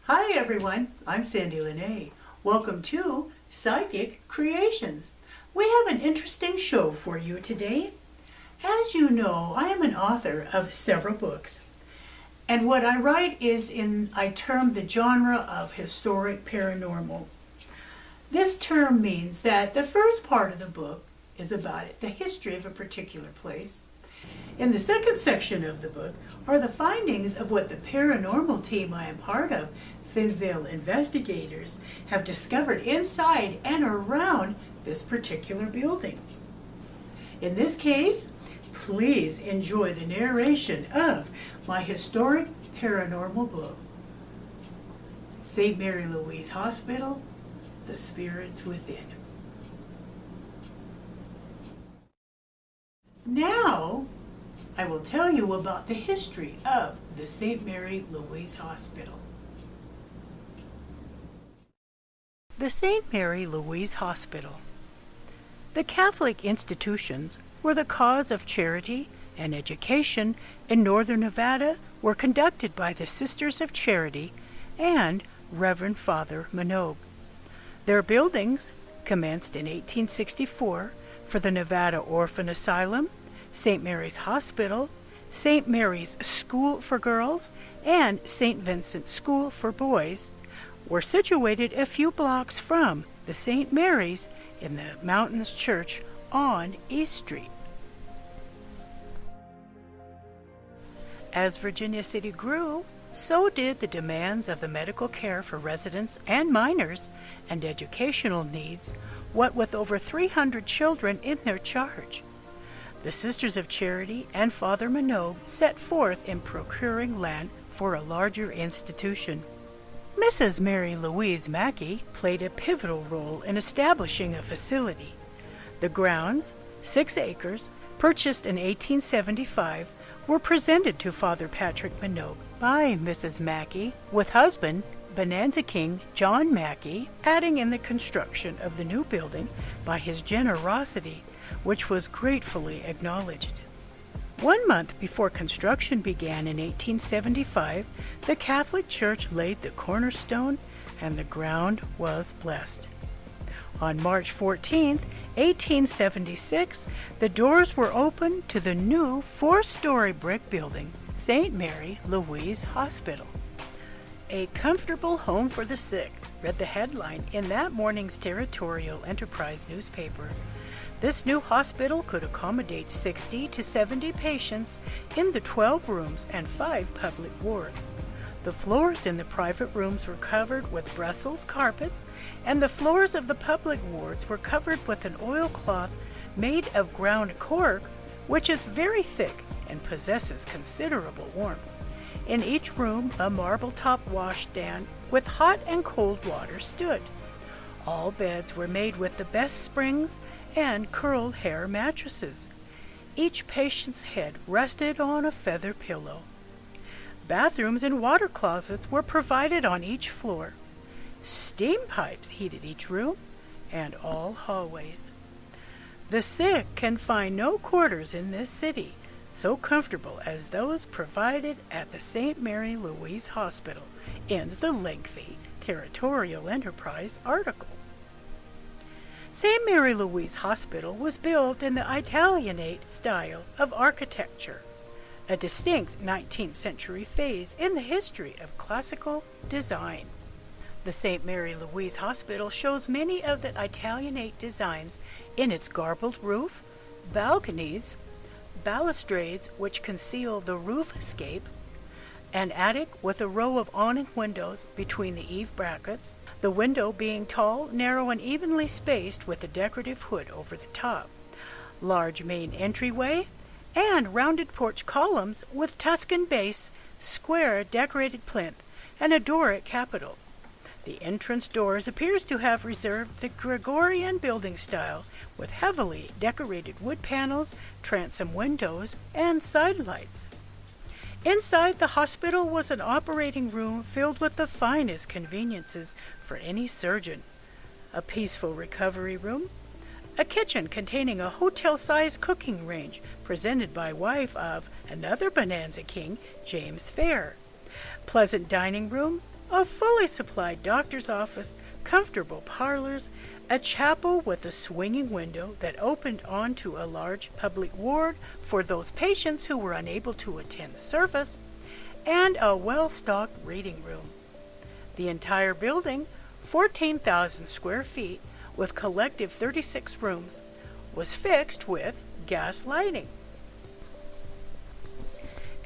Hi everyone, I'm Sandie La Nae. Welcome to Psychic Creations. We have an interesting show for you today. As you know, I am an author of several books. And what I write I term the genre of historic paranormal. This term means that the first part of the book is about the history of a particular place. In the second section of the book are the findings of what the paranormal team I am part of, Veil Investigators, have discovered inside and around this particular building. In this case, please enjoy the narration of my historic paranormal book, St. Mary Louise Hospital, The Spirits Within. Now, I will tell you about the history of the St. Mary Louise Hospital. The St. Mary Louise Hospital. The Catholic institutions were the cause of charity and education in northern Nevada were conducted by the Sisters of Charity and Reverend Father Minogue. Their buildings commenced in 1864 for the Nevada Orphan Asylum, St. Mary's Hospital, St. Mary's School for Girls, and St. Vincent's School for Boys, were situated a few blocks from the St. Mary's in the Mountains Church on East Street. As Virginia City grew, so did the demands of the medical care for residents and minors and educational needs, what with over 300 children in their charge. The Sisters of Charity and Father Minogue set forth in procuring land for a larger institution. Mrs. Mary Louise Mackey played a pivotal role in establishing a facility. The grounds, 6 acres, purchased in 1875, were presented to Father Patrick Minogue by Mrs. Mackey, with husband, Bonanza King John Mackey, adding in the construction of the new building by his generosity, which was gratefully acknowledged. 1 month before construction began in 1875, the Catholic Church laid the cornerstone and the ground was blessed. On March 14, 1876, the doors were opened to the new 4-story brick building, St. Mary Louise Hospital. "A comfortable home for the sick," read the headline in that morning's Territorial Enterprise newspaper. This new hospital could accommodate 60 to 70 patients in the 12 rooms and 5 public wards. The floors in the private rooms were covered with Brussels carpets, and the floors of the public wards were covered with an oilcloth made of ground cork, which is very thick and possesses considerable warmth. In each room, a marble-top washstand with hot and cold water stood. All beds were made with the best springs and curled hair mattresses. Each patient's head rested on a feather pillow. Bathrooms and water closets were provided on each floor. Steam pipes heated each room and all hallways. The sick can find no quarters in this city so comfortable as those provided at the St. Mary Louise Hospital, ends the lengthy Territorial Enterprise article. St. Mary Louise Hospital was built in the Italianate style of architecture, a distinct 19th century phase in the history of classical design. The St. Mary Louise Hospital shows many of the Italianate designs in its garbled roof, balconies, balustrades which conceal the roof scape, an attic with a row of awning windows between the eave brackets, the window being tall, narrow, and evenly spaced with a decorative hood over the top, large main entryway, and rounded porch columns with Tuscan base, square decorated plinth, and a Doric capital. The entrance doors appears to have reserved the Gregorian building style with heavily decorated wood panels, transom windows, and sidelights. Inside the hospital was an operating room filled with the finest conveniences for any surgeon, a peaceful recovery room, a kitchen containing a hotel-sized cooking range presented by wife of another Bonanza King, James Fair, pleasant dining room, A fully supplied doctor's office, comfortable parlors, a chapel with a swinging window that opened onto a large public ward for those patients who were unable to attend service, and a well-stocked reading room. The entire building, 14,000 square feet with collective 36 rooms, was fixed with gas lighting.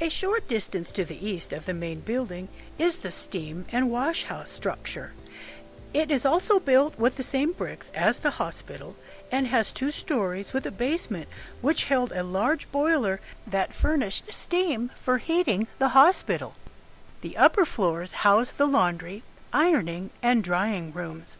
A short distance to the east of the main building is the steam and wash house structure. It is also built with the same bricks as the hospital and has 2 stories with a basement which held a large boiler that furnished steam for heating the hospital. The upper floors housed the laundry, ironing, and drying rooms.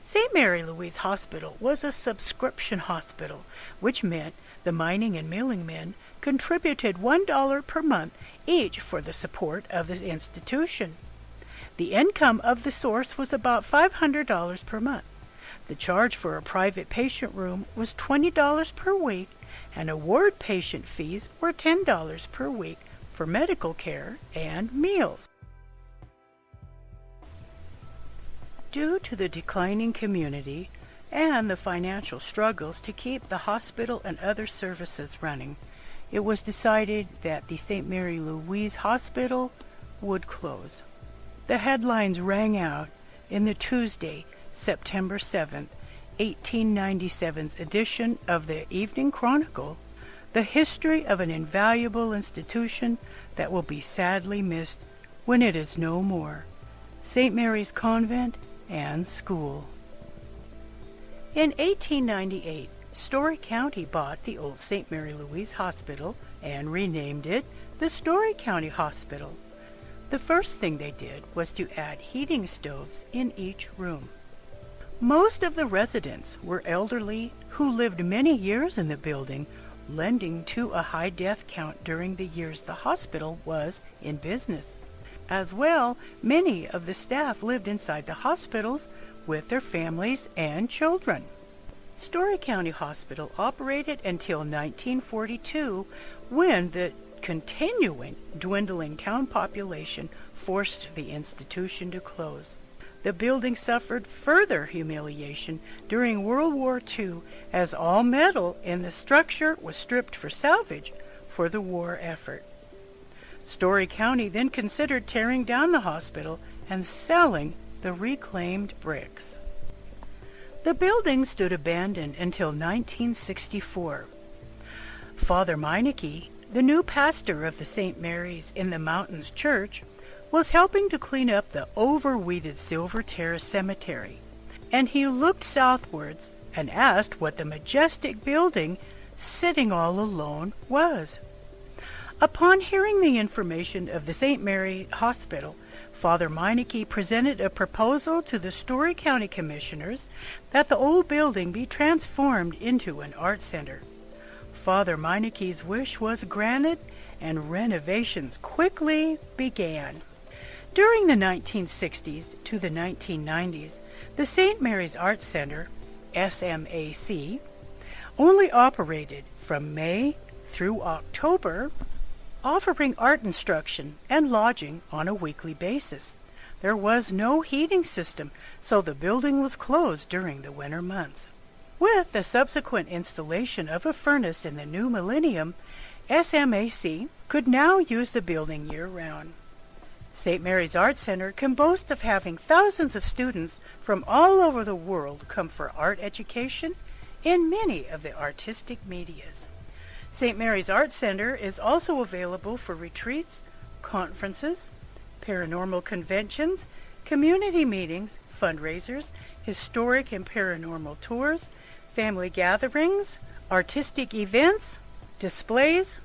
St. Mary Louise Hospital was a subscription hospital, which meant the mining and milling men contributed $1 per month each for the support of the institution. The income of the source was about $500 per month. The charge for a private patient room was $20 per week, and award patient fees were $10 per week for medical care and meals. Due to the declining community and the financial struggles to keep the hospital and other services running, it was decided that the St. Mary Louise Hospital would close. The headlines rang out in the Tuesday, September 7, 1897's edition of the Evening Chronicle, the history of an invaluable institution that will be sadly missed when it is no more, St. Mary's Convent and School. In 1898, Story County bought the old St. Mary Louise Hospital and renamed it the Story County Hospital. The first thing they did was to add heating stoves in each room. Most of the residents were elderly who lived many years in the building, lending to a high death count during the years the hospital was in business. As well, many of the staff lived inside the hospitals with their families and children. Story County Hospital operated until 1942, when the continuing dwindling town population forced the institution to close. The building suffered further humiliation during World War II, as all metal in the structure was stripped for salvage for the war effort. Story County then considered tearing down the hospital and selling the reclaimed bricks. The building stood abandoned until 1964. Father Meineke, the new pastor of the St. Mary's in the Mountains Church, was helping to clean up the overweeded Silver Terrace Cemetery, and he looked southwards and asked what the majestic building, sitting all alone, was. Upon hearing the information of the St. Mary Hospital, Father Meineke presented a proposal to the Story County Commissioners that the old building be transformed into an art center. Father Meineke's wish was granted, and renovations quickly began. During the 1960s to the 1990s, the St. Mary's Art Center, SMAC, only operated from May through October, offering art instruction and lodging on a weekly basis. There was no heating system, so the building was closed during the winter months. With the subsequent installation of a furnace in the new millennium, SMAC could now use the building year-round. St. Mary's Art Center can boast of having thousands of students from all over the world come for art education in many of the artistic medias. St. Mary's Art Center is also available for retreats, conferences, paranormal conventions, community meetings, fundraisers, historic and paranormal tours, family gatherings, artistic events, displays,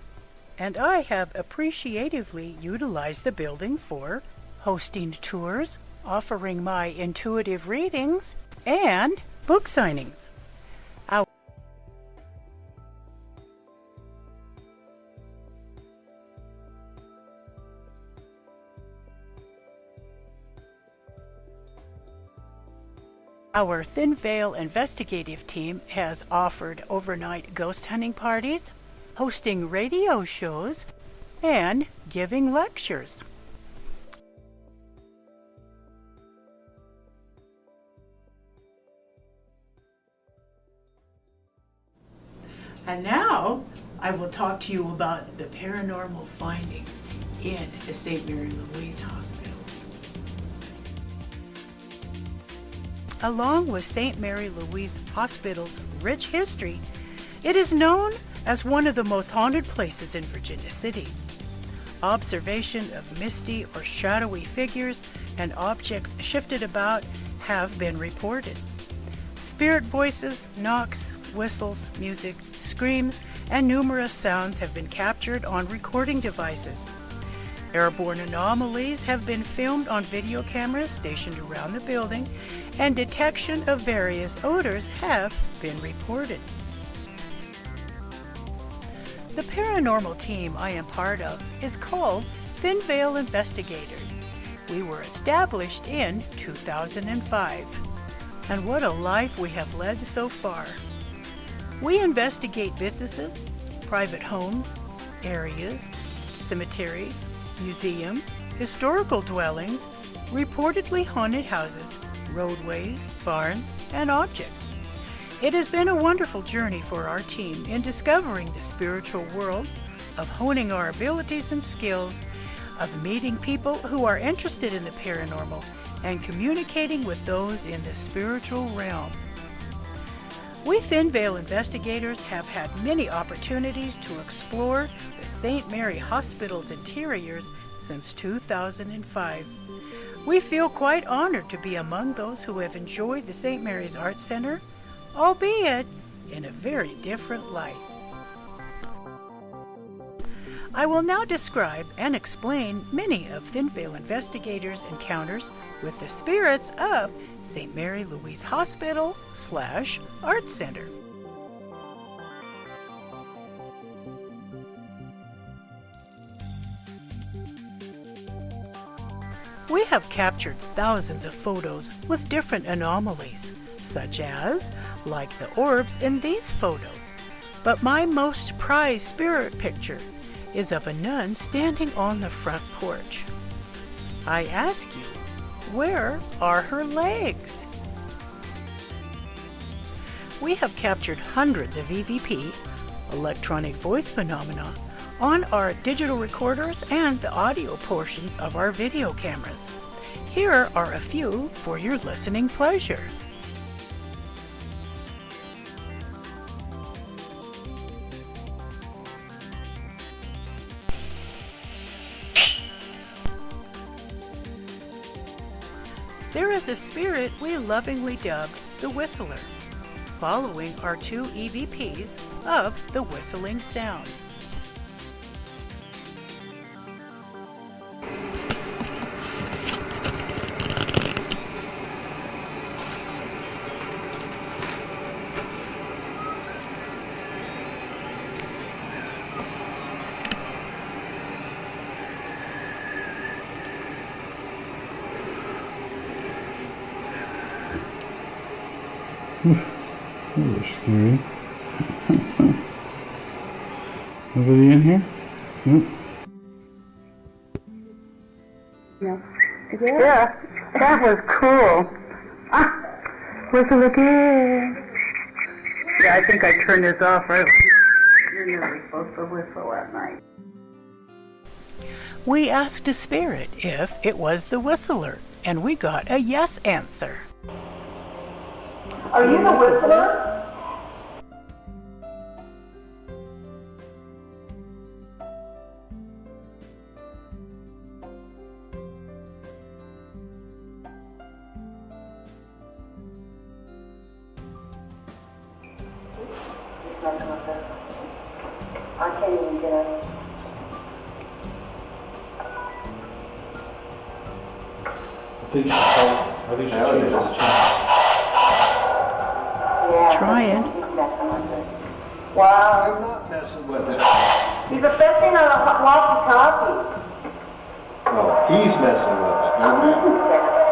and I have appreciatively utilized the building for hosting tours, offering my intuitive readings, and book signings. Our Thin Veil investigative team has offered overnight ghost hunting parties, hosting radio shows, and giving lectures. And now I will talk to you about the paranormal findings in the St. Mary Louise Hospital. Along with St. Mary Louise Hospital's rich history, it is known as one of the most haunted places in Virginia City. Observation of misty or shadowy figures and objects shifted about have been reported. Spirit voices, knocks, whistles, music, screams, and numerous sounds have been captured on recording devices. Airborne anomalies have been filmed on video cameras stationed around the building, and detection of various odors have been reported. The paranormal team I am part of is called Veil Investigators. We were established in 2005. And what a life we have led so far. We investigate businesses, private homes, areas, cemeteries, museums, historical dwellings, reportedly haunted houses, roadways, barns, and objects. It has been a wonderful journey for our team in discovering the spiritual world, of honing our abilities and skills, of meeting people who are interested in the paranormal, and communicating with those in the spiritual realm. We Veil Investigators have had many opportunities to explore the St. Mary Hospital's interiors since 2005. We feel quite honored to be among those who have enjoyed the St. Mary's Art Center, albeit in a very different light. I will now describe and explain many of Veil Investigators' encounters with the spirits of St. Mary Louise Hospital/Art Center. We have captured thousands of photos with different anomalies, such as, like the orbs in these photos. But my most prized spirit picture is of a nun standing on the front porch. I ask you, where are her legs? We have captured hundreds of EVP, electronic voice phenomena, on our digital recorders and the audio portions of our video cameras. Here are a few for your listening pleasure. There is a spirit we lovingly dubbed the Whistler, following our two EVPs of the whistling sounds. That was scary. Nobody in here? Nope. Yeah, that was cool. Whistle again. Yeah, I think I turned this off right. You're never supposed to whistle at night. We asked a spirit if it was the Whistler, and we got a yes answer. Are you the whistler? I can't even get up. I think she changed the channel. Yeah. Trying. Wow. I'm not messing with it. He's affecting on a walkie-talkie. Oh, he's messing with it.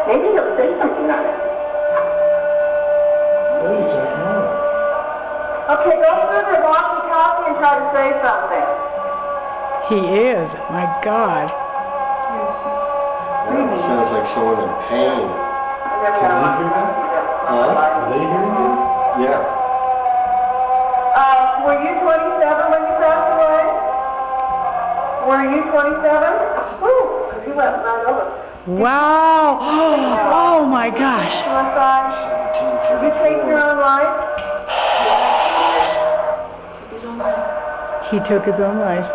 Maybe he'll say something on it. Wait a second. Okay, go through the walkie-talkie and try to say something. He is, my God. That sounds like someone in pain. Can they hear that? Huh? Are they hearing you? Yeah. Were you 27 when you passed away? Were you 27? Woo! You went right over. Wow! Oh my gosh! Did you take your own life? He took his own life.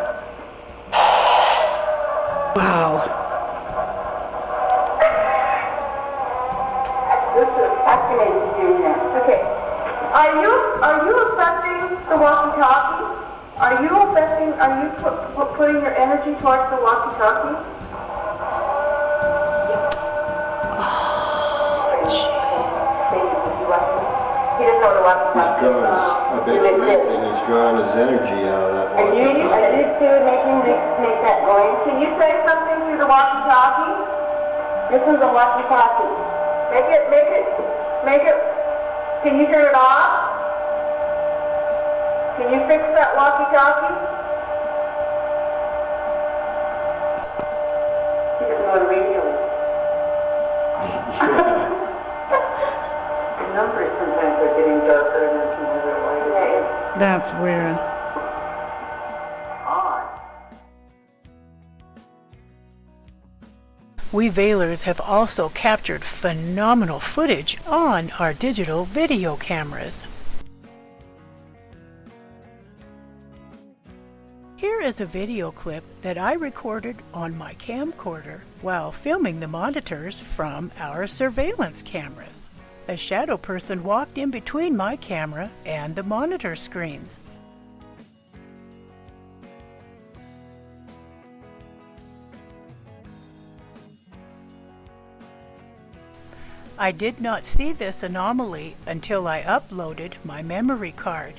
Wow. This is fascinating to do now. Okay. Are you affecting the walkie-talkie? Are you putting your energy towards the walkie-talkie? He doesn't know the walkie-talkie. I bet you anything he's drawing his energy out of that And you two make that noise. Can you say something through the walkie-talkie? This is a walkie-talkie. Make it. Can you turn it off? Can you fix that walkie-talkie? He doesn't know the radio is. The numbers sometimes are getting darker and there's some other light. That's weird. We Veilers have also captured phenomenal footage on our digital video cameras. Here is a video clip that I recorded on my camcorder while filming the monitors from our surveillance cameras. A shadow person walked in between my camera and the monitor screens. I did not see this anomaly until I uploaded my memory card.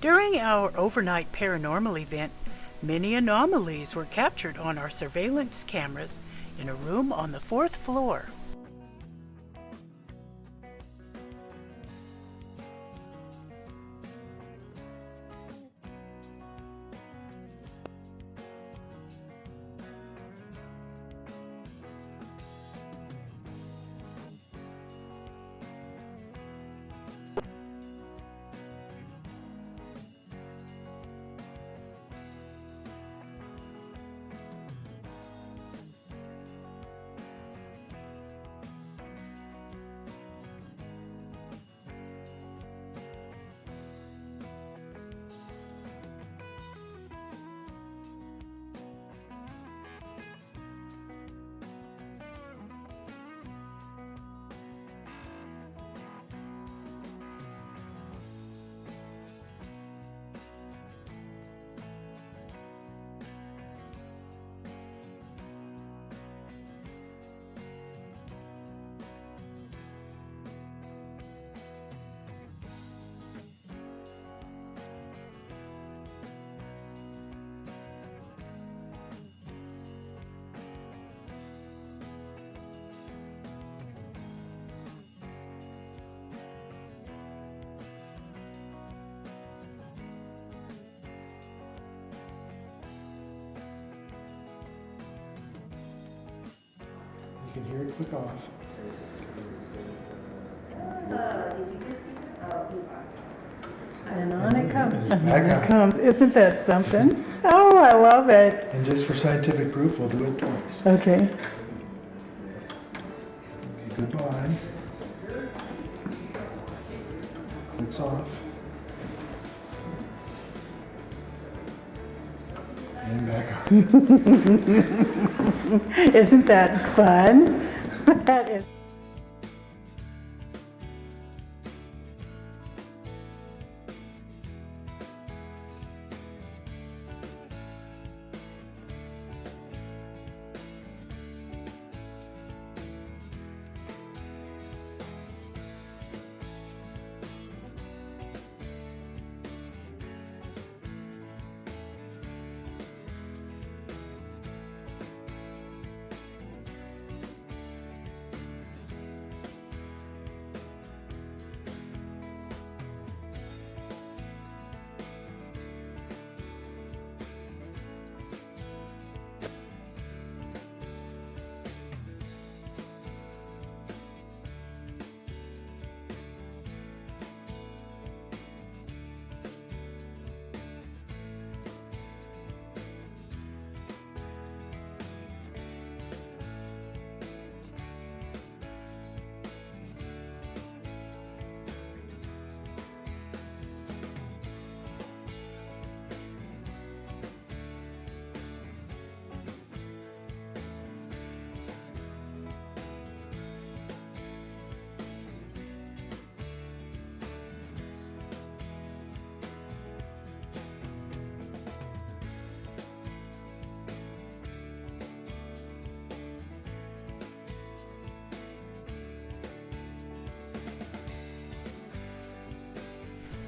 During our overnight paranormal event, many anomalies were captured on our surveillance cameras in a room on the 4th floor. You can hear it click off. And on it comes. And back Here on. it comes. Isn't that something? Oh, I love it. And just for scientific proof, we'll do it twice. Okay. Okay, goodbye. Clicks off. And back on. Isn't that fun? That is.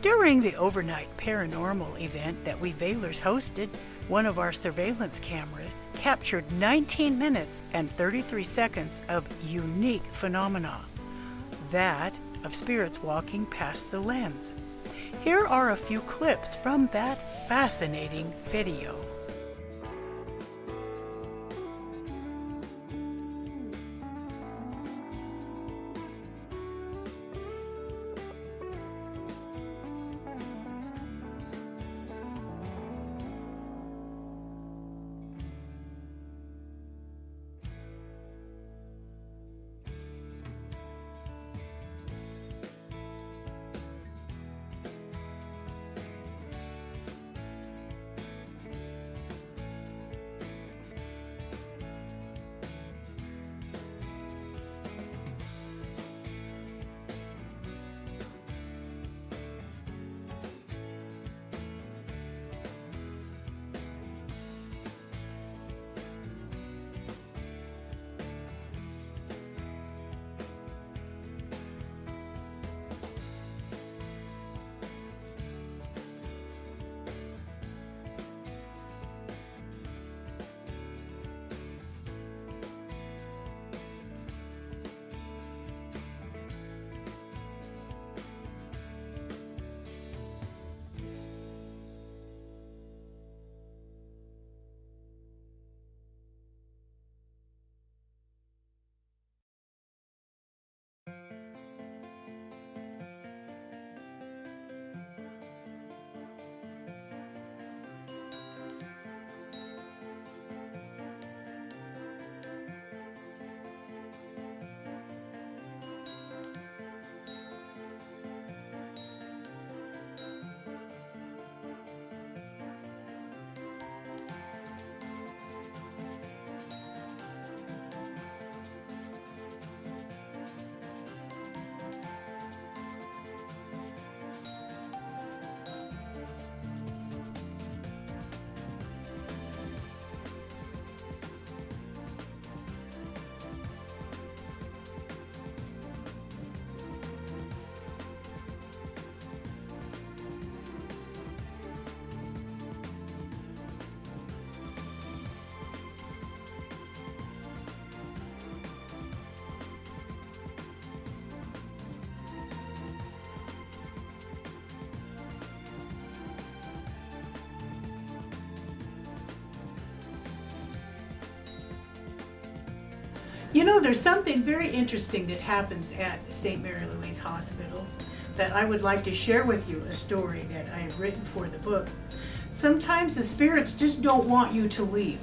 During the overnight paranormal event that we Veilers hosted, one of our surveillance cameras captured 19 minutes and 33 seconds of unique phenomena, that of spirits walking past the lens. Here are a few clips from that fascinating video. You know, there's something very interesting that happens at St. Mary Louise Hospital that I would like to share with you, a story that I have written for the book. Sometimes the spirits just don't want you to leave.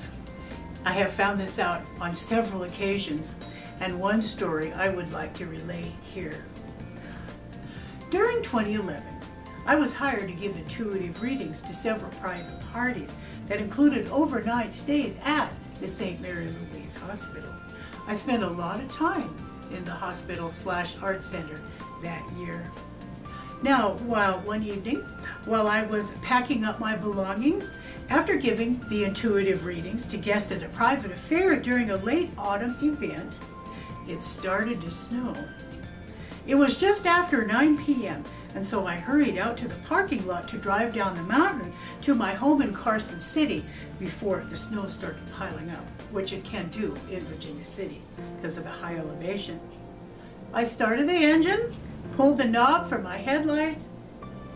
I have found this out on several occasions, and one story I would like to relay here. During 2011, I was hired to give intuitive readings to several private parties that included overnight stays at the St. Mary Louise Hospital. I spent a lot of time in the hospital/art center that year. Now, one evening, while I was packing up my belongings, after giving the intuitive readings to guests at a private affair during a late autumn event, it started to snow. It was just after 9 p.m., and so I hurried out to the parking lot to drive down the mountain to my home in Carson City before the snow started piling up, which it can do in Virginia City because of the high elevation. I started the engine, pulled the knob for my headlights,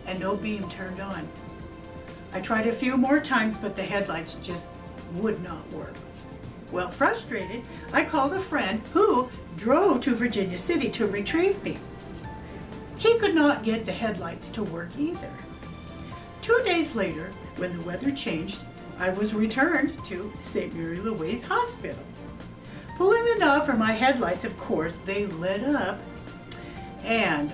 and no beam turned on. I tried a few more times, but the headlights just would not work. Well, frustrated, I called a friend who drove to Virginia City to retrieve me. He could not get the headlights to work either. 2 days later, when the weather changed, I was returned to St. Mary Louise Hospital. Pulling the knob for my headlights, of course, they lit up. And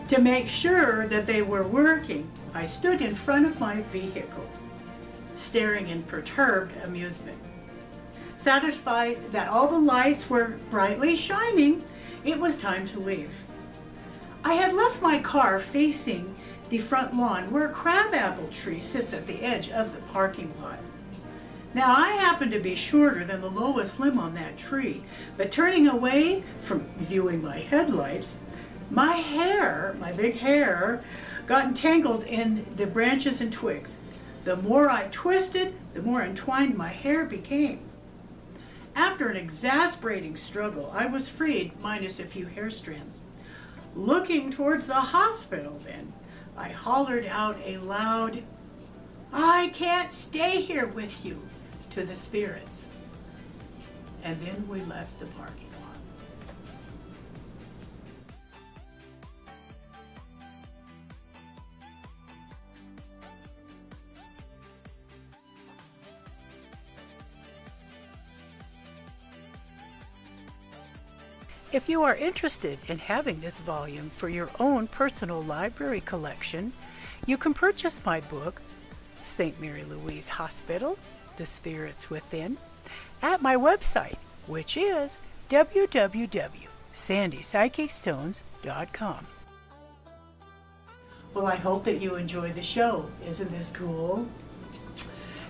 to make sure that they were working, I stood in front of my vehicle, staring in perturbed amusement. Satisfied that all the lights were brightly shining, it was time to leave. I had left my car facing the front lawn where a crabapple tree sits at the edge of the parking lot. Now, I happen to be shorter than the lowest limb on that tree, but turning away from viewing my headlights, my hair, my big hair, got entangled in the branches and twigs. The more I twisted, the more entwined my hair became. After an exasperating struggle, I was freed, minus a few hair strands. Looking towards the hospital then, I hollered out a loud, "I can't stay here with you," to the spirits. And then we left the parking lot. If you are interested in having this volume for your own personal library collection, you can purchase my book, St. Mary Louise Hospital, The Spirits Within, at my website, which is www.sandiepsychicstones.com. Well, I hope that you enjoyed the show. Isn't this cool?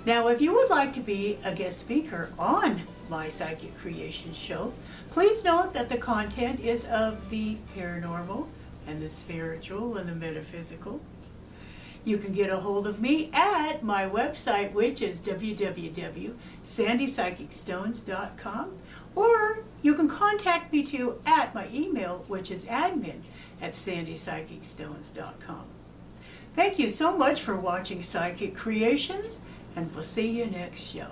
Now, if you would like to be a guest speaker on my Psychic Creation show, please note that the content is of the paranormal and the spiritual and the metaphysical. You can get a hold of me at my website, which is www.sandiepsychicstones.com, or you can contact me too at my email, which is admin@sandiepsychicstones.com. Thank you so much for watching Psychic Creations, and we'll see you next show.